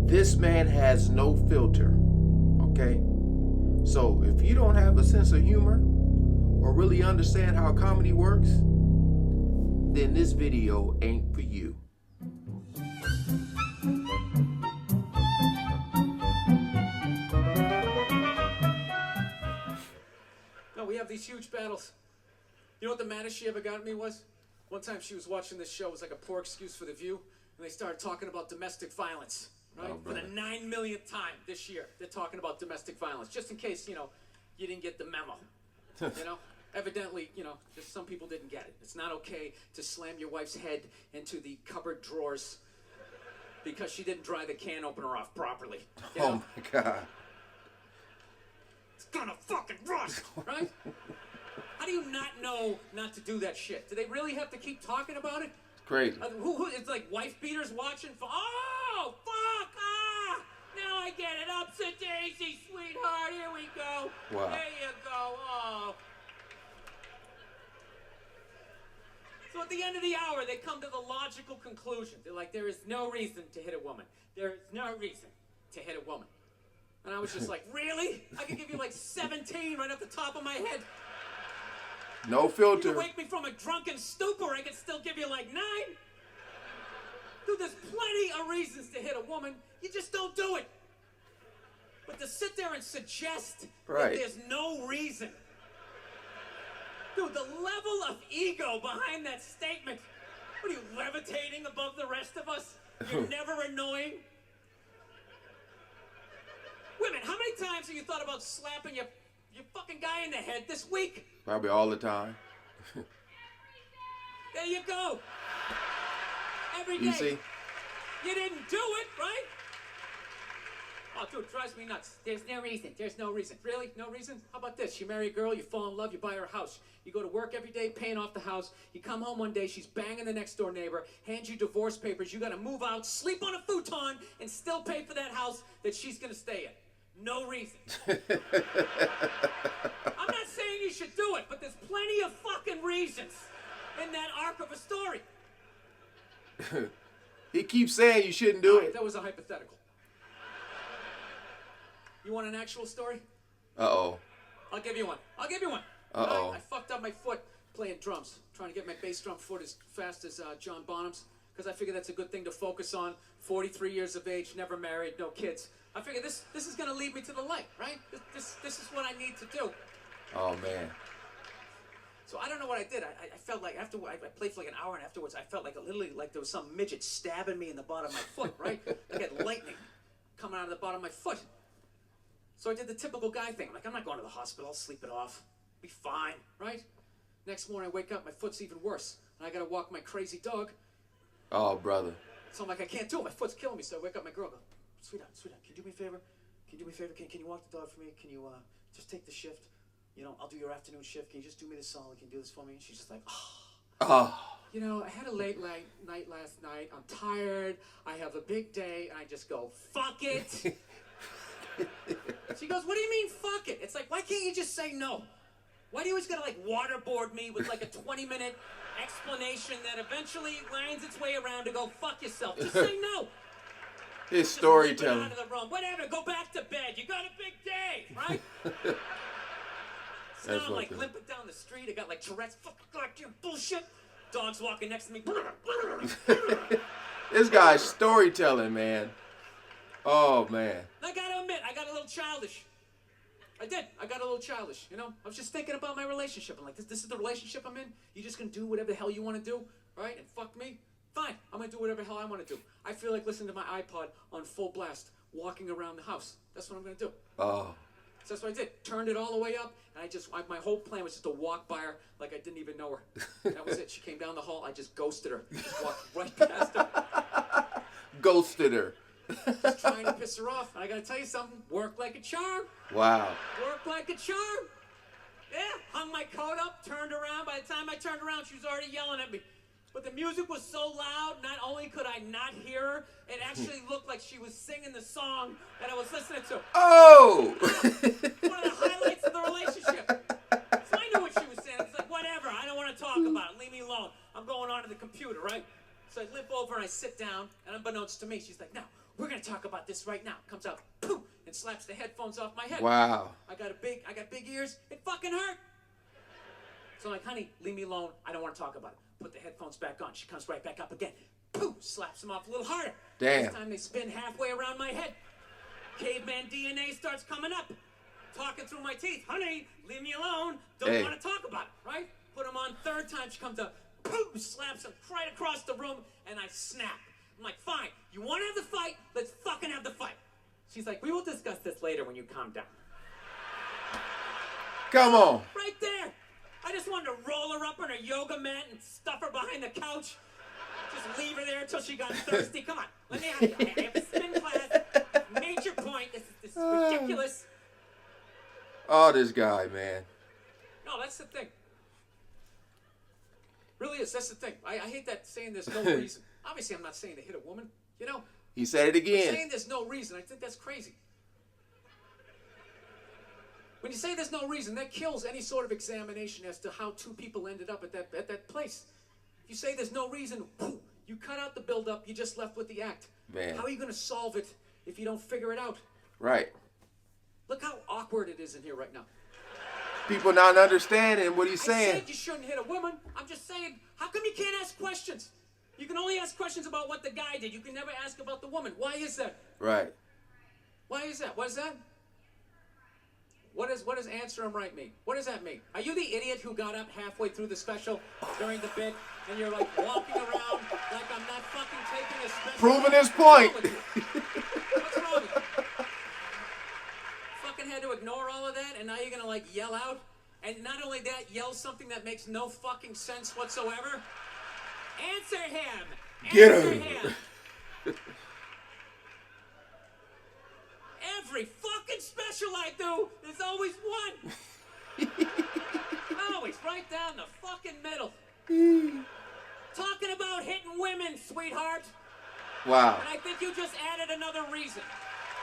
This man has no filter. Okay? So if you don't have a sense of humor or really understand how comedy works, then this video ain't for you. No, we have these huge battles. You know what the maddest she ever got at me was? One time she was watching this show, it was like a poor excuse for the view, and they started talking about domestic violence, right? Oh, for the 9 millionth time this year, they're talking about domestic violence, just in case, you didn't get the memo, Evidently, just some people didn't get it. It's not okay to slam your wife's head into the cupboard drawers because she didn't dry the can opener off properly. Oh my God. It's gonna fucking rust, right? How do you not know not to do that shit? Do they really have to keep talking about it? It's crazy. It's like wife beaters watching. Oh, fuck! Ah! Now I get it. Upset daisy, sweetheart. Here we go. Wow. There you go. Oh. So at the end of the hour, they come to the logical conclusion. They're like, there is no reason to hit a woman. There is no reason to hit a woman. And I was just like, really? I could give you like 17 right off the top of my head. No You filter. can wake me from a drunken stupor, I could still give you like 9. Dude, there's plenty of reasons to hit a woman. You just don't do it. But to sit there and suggest that there's no reason. Dude, the level of ego behind that statement. What are you, levitating above the rest of us? You're never annoying. Women, how many times have you thought about slapping your fucking guy in the head this week? Probably all the time. There you go. Every day. Easy. You didn't do it, right? Oh, dude, it drives me nuts. There's no reason. There's no reason. Really? No reason? How about this? You marry a girl, you fall in love, you buy her a house. You go to work every day paying off the house. You come home one day, she's banging the next door neighbor, hands you divorce papers. You got to move out, sleep on a futon, and still pay for that house that she's going to stay in. No reason. I'm not saying you should do it, but there's plenty of fucking reasons in that arc of a story. He keeps saying you shouldn't do it. That was a hypothetical. You want an actual story? Uh-oh. I'll give you one. Uh-oh. I fucked up my foot playing drums, trying to get my bass drum foot as fast as John Bonham's, because I figure that's a good thing to focus on. 43 years of age, never married, no kids. I figure this is going to lead me to the light, right? This is what I need to do. Oh, man. So I don't know what I did. I felt like after I played for like an hour, and afterwards I felt like literally like there was some midget stabbing me in the bottom of my foot, right? I got lightning coming out of the bottom of my foot. So I did the typical guy thing. Like, I'm not going to the hospital. I'll sleep it off. Be fine, right? Next morning, I wake up. My foot's even worse. And I got to walk my crazy dog. Oh, brother. So I'm like, I can't do it. My foot's killing me. So I wake up my girl. Go, sweetheart, can you do me a favor? Can you walk the dog for me? Can you just take the shift? I'll do your afternoon shift. Can you just do me this solid? Can you do this for me? And she's just like, Oh. I had a late night last night. I'm tired. I have a big day. And I just go, fuck it. She goes, what do you mean, fuck it? It's like, why can't you just say no? Why do you always gotta, waterboard me with, a 20-minute explanation that eventually winds its way around to go, fuck yourself? Just say no. His storytelling. Out of the room. Whatever, go back to bed. You got a big day, right? So now I'm, limping down the street. I got, Tourette's. Fuck, goddamn bullshit. Dog's walking next to me. This guy's storytelling, man. Oh, man. I gotta admit, I got a little childish. I did. I got a little childish, I was just thinking about my relationship. I'm like, this is the relationship I'm in? You just gonna do whatever the hell you want to do, right? And fuck me? Fine. I'm gonna do whatever the hell I want to do. I feel like listening to my iPod on full blast, walking around the house. That's what I'm gonna do. Oh. So that's what I did. Turned it all the way up, and my whole plan was just to walk by her like I didn't even know her. That was it. She came down the hall. I just ghosted her. Just walked right past her. Ghosted her. Just trying to piss her off. And I gotta tell you something. Worked like a charm. Wow. Worked like a charm. Yeah. Hung my coat up, turned around. By the time I turned around, she was already yelling at me. But the music was so loud, not only could I not hear her, it actually looked like she was singing the song that I was listening to. Oh! One of the highlights of the relationship. So I knew what she was saying. It's like, whatever, I don't want to talk about it. Leave me alone. I'm going onto the computer, right? So I limp over and I sit down, and unbeknownst to me, she's like, now, we're gonna talk about this right now. Comes out, poof, and slaps the headphones off my head. Wow. I got big ears. It fucking hurt. So I'm like, honey, leave me alone. I don't want to talk about it. Put the headphones back on. She comes right back up again. Poof, slaps them off a little harder. Damn. This time they spin halfway around my head. Caveman DNA starts coming up. Talking through my teeth. Honey, leave me alone. Don't want to talk about it, right? Put them on third time. She comes up. Poof, slaps them right across the room, and I snap. I'm like, fine. You want to have the fight? Let's fucking have the fight. She's like, we will discuss this later when you calm down. Come on. Right there. I just wanted to roll her up on her yoga mat and stuff her behind the couch. Just leave her there until she got thirsty. Come on, let me out of here. I have a spin class. Major point. This is ridiculous. Oh, this guy, man. No, that's the thing. Really is. That's the thing. I hate that saying there's no reason. Obviously, I'm not saying to hit a woman. You know? He said it again. Saying there's no reason, I think that's crazy. When you say there's no reason, that kills any sort of examination as to how two people ended up at that place. If you say there's no reason, you cut out the build-up, you're just left with the act. Man. How are you going to solve it if you don't figure it out? Right. Look how awkward it is in here right now. People not understanding what he's I saying. said you shouldn't hit a woman. I'm just saying, how come you can't ask questions? You can only ask questions about what the guy did. You can never ask about the woman. Why is that? Right. Why is that? What is that? What does answer him right mean? What does that mean? Are you the idiot who got up halfway through the special during the bit and you're like walking around like I'm not fucking taking a special? Proving his point. What's wrong with you? Fucking had to ignore all of that and now you're gonna like yell out? And not only that, yell something that makes no fucking sense whatsoever? Answer him! Get Answer him! Every fucking special I do, there's always one. Always right down the fucking middle. Talking about hitting women, sweetheart. Wow. And I think you just added another reason.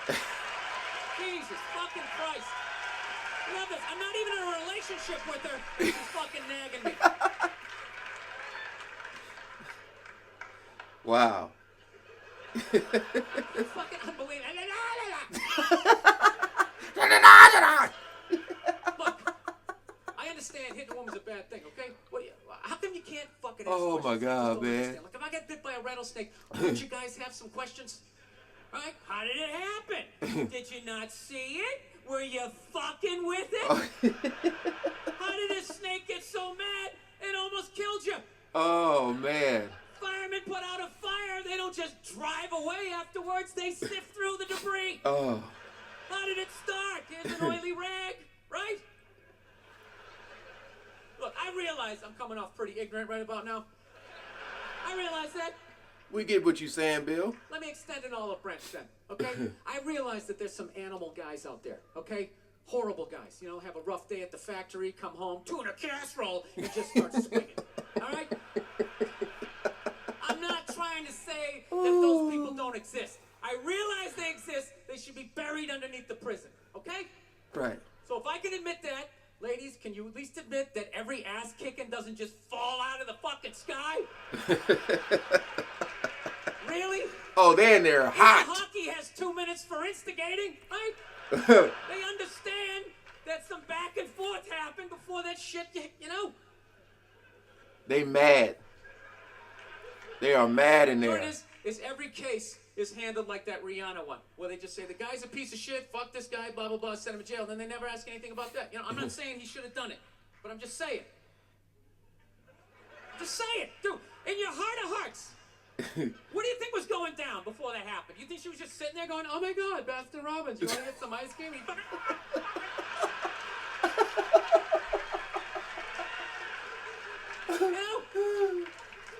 Jesus fucking Christ. Love this. I'm not even in a relationship with her. She's fucking nagging me. Wow. It's fucking unbelievable. Look, I understand hitting a woman's a bad thing, okay? How come you can't fucking ask Oh questions? my I just God, don't man. understand. Like, if I get bit by a rattlesnake, don't you guys have some questions? Right? How did it happen? Did you not see it? Were you fucking with it? How did this snake get so mad it almost killed you? Oh, man. Firemen put out a fire. They don't just drive away afterwards. They sift through the debris. Oh. How did it start? Here's an oily rag, right? Look, I realize I'm coming off pretty ignorant right about now. I realize that. We get what you're saying, Bill. Let me extend an olive branch then, okay? I realize that there's some animal guys out there, okay? Horrible guys, you know, have a rough day at the factory, come home, tuna casserole, and just start swinging, all right? I'm not trying to say that those people don't exist. I realize they exist. They should be buried underneath the prison, okay? Right. So if I can admit that, ladies, can you at least admit that every ass kicking doesn't just fall out of the fucking sky? Really? Oh, they're in there hot. Hockey has 2 minutes for instigating, right? They understand that some back and forth happened before that shit, you know? They mad. They are mad in there. What is every case is handled like that Rihanna one, where they just say, the guy's a piece of shit, fuck this guy, blah, blah, blah, send him to jail, and then they never ask anything about that. You know, I'm not saying he should have done it, but I'm just saying. Just say it, dude. In your heart of hearts, what do you think was going down before that happened? You think she was just sitting there going, oh my God, Baskin Robbins, you want to get some ice cream? You know?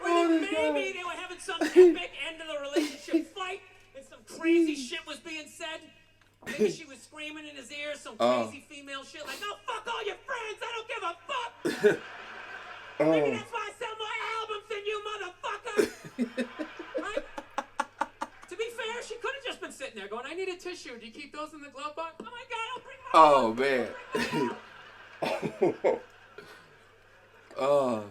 Or maybe they were having some epic end of the relationship fight and some crazy shit was being said. Maybe she was screaming in his ear some crazy female shit like, oh, fuck all your friends, I don't give a fuck. Maybe that's why I sell more albums than you, motherfucker. Right? To be fair, she could have just been sitting there going, I need a tissue. Do you keep those in the glove box? Oh my God, I'll bring my Oh, man. Oh.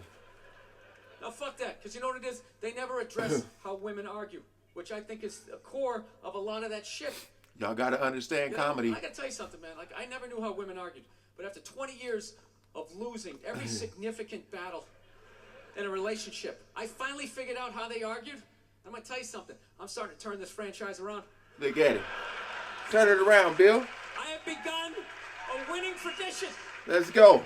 No, fuck that. Because you know what it is? They never address how women argue. which I think is the core of a lot of that shit. Y'all got to understand comedy. I got to tell you something, man. Like, I never knew how women argued, but after 20 years of losing every significant battle in a relationship, I finally figured out how they argued. I'm going to tell you something. I'm starting to turn this franchise around. Look at it. Turn it around, Bill. I have begun a winning tradition. Let's go.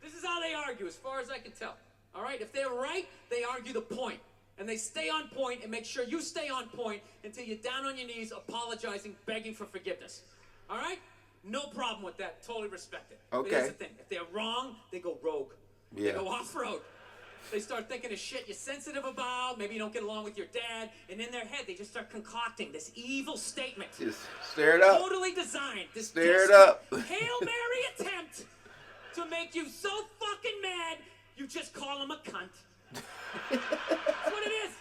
This is how they argue, as far as I can tell. All right? If they're right, they argue the point. And they stay on point and make sure you stay on point until you're down on your knees, apologizing, begging for forgiveness. All right? No problem with that. Totally respect it. Okay. But here's the thing. If they're wrong, they go rogue. Yeah. They go off-road. They start thinking of shit you're sensitive about. Maybe you don't get along with your dad. And in their head, they just start concocting this evil statement. Just stare it up. Totally designed. This Stare it up. Hail Mary attempt to make you so fucking mad, you just call him a cunt. That's what it is.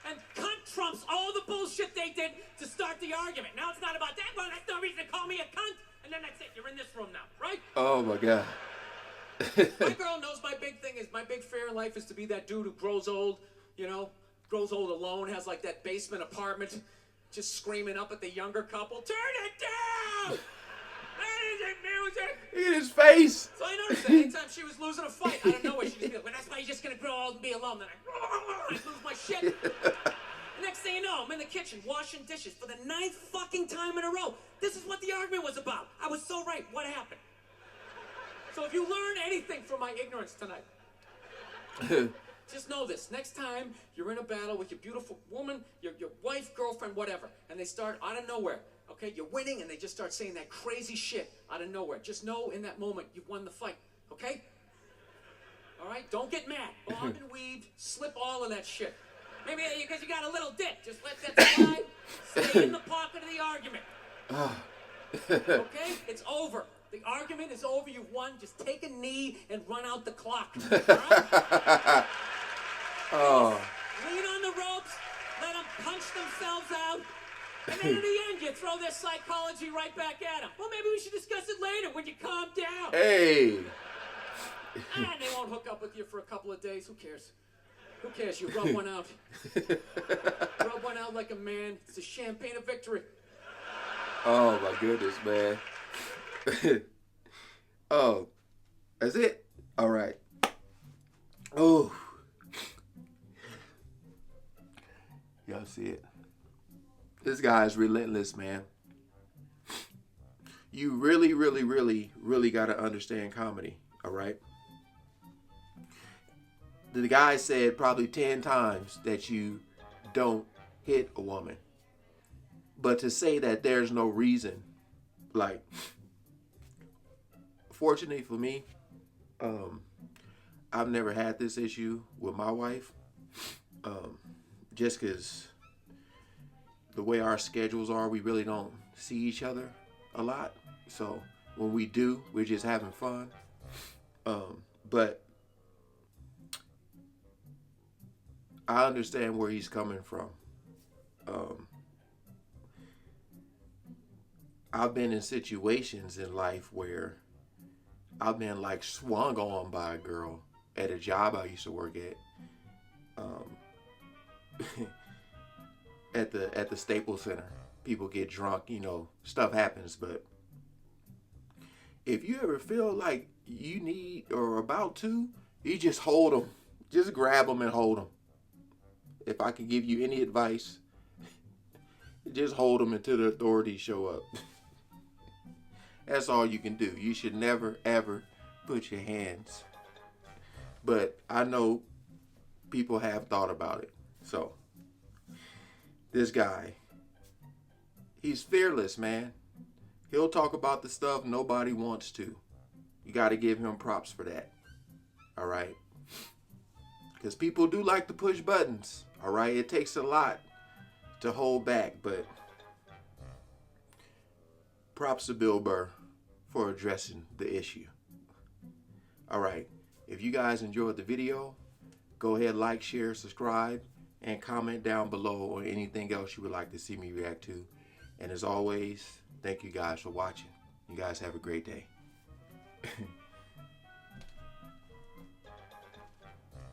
And cunt trumps all the bullshit they did to start the argument. Now it's not about that. Well, that's no reason to call me a cunt. And then that's it. You're in this room now, right? Oh, my God. My girl knows my big thing is, my big fear in life is to be that dude who grows old, you know, grows old alone, has like that basement apartment, just screaming up at the younger couple, turn it down! That isn't music! Look at his face. So I noticed that anytime she was losing a fight, out of nowhere, she'd just be like, well, that's why you're just gonna grow old and be alone. Then I lose my shit. Next thing you know, I'm in the kitchen washing dishes for the 9th fucking time in a row. This is what the argument was about. I was so right. What happened? So if you learn anything from my ignorance tonight, just know this. Next time you're in a battle with your beautiful woman, your wife, girlfriend, whatever, and they start out of nowhere, okay, you're winning, and they just start saying that crazy shit out of nowhere. Just know in that moment you've won the fight, okay? All right? Don't get mad. Bob and weave, slip all of that shit. Maybe because you got a little dick. Just let that slide. Stay in the pocket of the argument. Okay? It's over. The argument is over. You've won. Just take a knee and run out the clock. All right? Oh. Lean on the ropes. Let them punch themselves out. And then in the end, you throw their psychology right back at them. Well, maybe we should discuss it later when you calm down. Hey. And they won't hook up with you for a couple of days. Who cares? Who cares? You rub one out. Rub one out like a man. It's a champagne of victory. Oh, my goodness, man. Oh, that's it? All right. Oh. Y'all see it? This guy is relentless, man. You really, really, really, really got to understand comedy, all right? The guy said probably 10 times that you don't hit a woman. But to say that there's no reason, like, fortunately for me, I've never had this issue with my wife, just because the way our schedules are, we really don't see each other a lot. So when we do, we're just having fun. But I understand where he's coming from. I've been in situations in life where I've been like swung on by a girl at a job I used to work at. At the Staples Center, people get drunk, you know, stuff happens. But if you ever feel like you need or about to, you just hold them, just grab them and hold them. If I can give you any advice, just hold them until the authorities show up. That's all you can do. You should never, ever put your hands. But I know people have thought about it. So, this guy, he's fearless, man. He'll talk about the stuff nobody wants to. You got to give him props for that. All right? Because people do like to push buttons. All right? It takes a lot to hold back, but props to Bill Burr for addressing the issue. All right. If you guys enjoyed the video, go ahead, like, share, subscribe, and comment down below on anything else you would like to see me react to. And as always, thank you guys for watching. You guys have a great day.